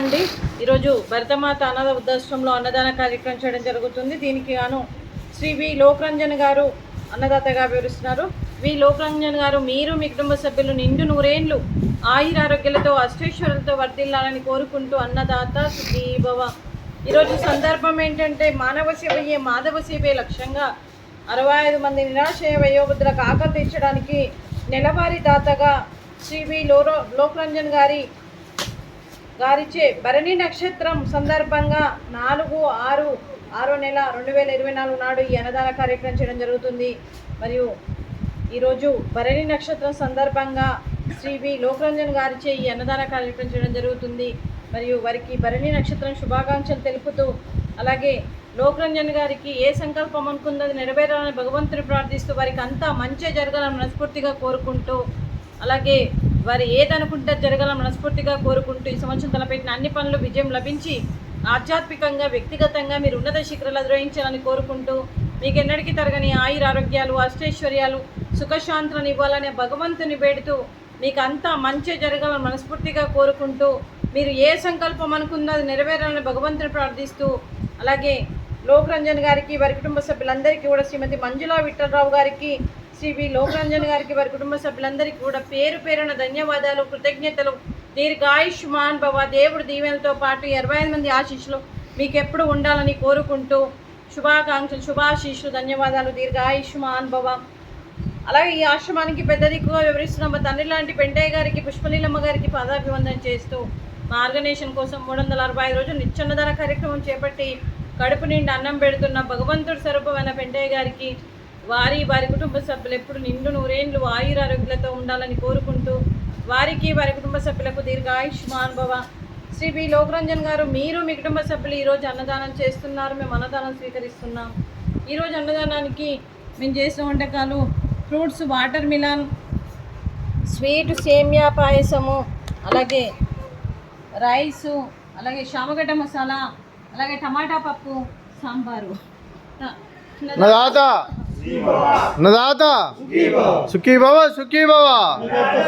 అండి. ఈరోజు భరతమాత అనాథ వృద్ధాశ్రమంలో అన్నదాన కార్యక్రమం చేయడం జరుగుతుంది. దీనికి గాను శ్రీ వి లోకరంజన్ గారు అన్నదాతగా వివరిస్తున్నారు. వి లోకరంజన్ గారు మీరు మీ కుటుంబ సభ్యులు నిండు నూరేండ్లు ఆయురారోగ్యాలతో అష్టైశ్వర్యాలతో వర్ధిల్లాలని కోరుకుంటూ అన్నదాత సుఖీ భవ. ఈరోజు సందర్భం ఏంటంటే మానవ సేవయే మాధవ సేవే లక్ష్యంగా 65 మంది నిరాశయ వయోవృద్ధులకు ఆకలి తీర్చడానికి నెలవారీ దాతగా శ్రీ వి లోకరంజన్ గారిచే భరణి నక్షత్రం సందర్భంగా 4/6/2024 నాడు ఈ అన్నదాన కార్యక్రమం చేయడం జరుగుతుంది. మరియు ఈరోజు భరణి నక్షత్రం సందర్భంగా శ్రీ వి లోకరంజన్ గారిచే ఈ అన్నదాన కార్యక్రమం చేయడం జరుగుతుంది. మరియు వారికి భరణి నక్షత్రం శుభాకాంక్షలు తెలుపుతూ, అలాగే లోకరంజన్ గారికి ఏ సంకల్పం అనుకుందో అది నెరవేరాలని భగవంతుని ప్రార్థిస్తూ వారికి అంతా మంచి జరగాలని మనస్ఫూర్తిగా కోరుకుంటూ, అలాగే వారు ఏదనుకుంటే జరగాలని మనస్ఫూర్తిగా కోరుకుంటూ ఈ సంవత్సరం తలపెట్టిన అన్ని పనులు విజయం లభించి ఆధ్యాత్మికంగా వ్యక్తిగతంగా మీరు ఉన్నత శిఖరాలు అధిరోహించాలని కోరుకుంటూ, మీకు ఎన్నటికీ తరగని ఆయురారోగ్యాలు అష్టైశ్వర్యాలు సుఖశాంతులను ఇవ్వాలనే భగవంతుని వేడుతూ మీకు అంతా మంచి జరగాలని మనస్ఫూర్తిగా కోరుకుంటూ, మీరు ఏ సంకల్పం అనుకుందో అది నెరవేరాలని భగవంతుని ప్రార్థిస్తూ, అలాగే లోకరంజన్ గారికి వారి కుటుంబ సభ్యులందరికీ కూడా శ్రీమతి మంజులా విఠలరావు గారికి శ్రీ వి లోకరంజన్ గారికి వారి కుటుంబ సభ్యులందరికీ కూడా పేరు పేరున ధన్యవాదాలు కృతజ్ఞతలు. దీర్ఘాయుష్మాన్ భవ. దేవుడు దీవెనలతో పాటు 25 మంది ఆశీస్సులు మీకు ఎప్పుడు ఉండాలని కోరుకుంటూ శుభాకాంక్షలు శుభాశీస్సులు ధన్యవాదాలు. దీర్ఘాయుష్మాన్ భవ. అలాగే ఈ ఆశ్రమానికి పెద్ద దిక్కుగా వివరిస్తున్న మా తండ్రి లాంటి పెంటయ్య గారికి పుష్పలీలమ్మ గారికి పాదాభివందన చేస్తూ మా ఆర్గనైజేషన్ కోసం 365 రోజులు నిత్యన్నదాన కార్యక్రమం చేపట్టి కడుపు నిండి అన్నం పెడుతున్న భగవంతుడి స్వరూపమైన పెంటయ్య గారికి వారి కుటుంబ సభ్యులు ఎప్పుడు నిండు నూరేండ్లు ఆయురారోగ్యాలతో ఉండాలని కోరుకుంటూ వారికి వారి కుటుంబ సభ్యులకు దీర్ఘాయుష్మాన్ భవ. శ్రీ వి లోకరంజన్ గారు మీరు మీ కుటుంబ సభ్యులు ఈరోజు అన్నదానం చేస్తున్నారు. మేము అన్నదానం స్వీకరిస్తున్నాం. ఈరోజు అన్నదానానికి మేము చేసిన వంటకాలు ఫ్రూట్స్, వాటర్ మిలన్, స్వీట్ సేమియా పాయసము, అలాగే రైసు, అలాగే శామగడ్డ మసాలా, అలాగే టమాటా పప్పు, సాంబారు. నదాత సుఖీ భవ సుఖీ భవ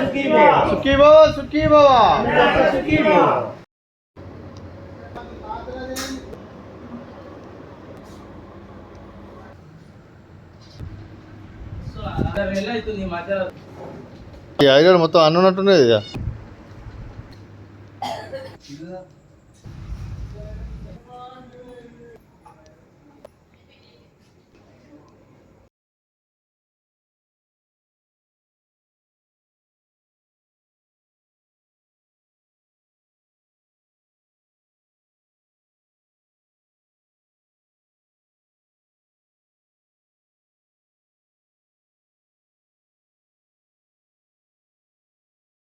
సుఖీ భవ సుఖీ భవ. ఈ ఐడియా మొత్తం అన్నున్నట్టున్నది.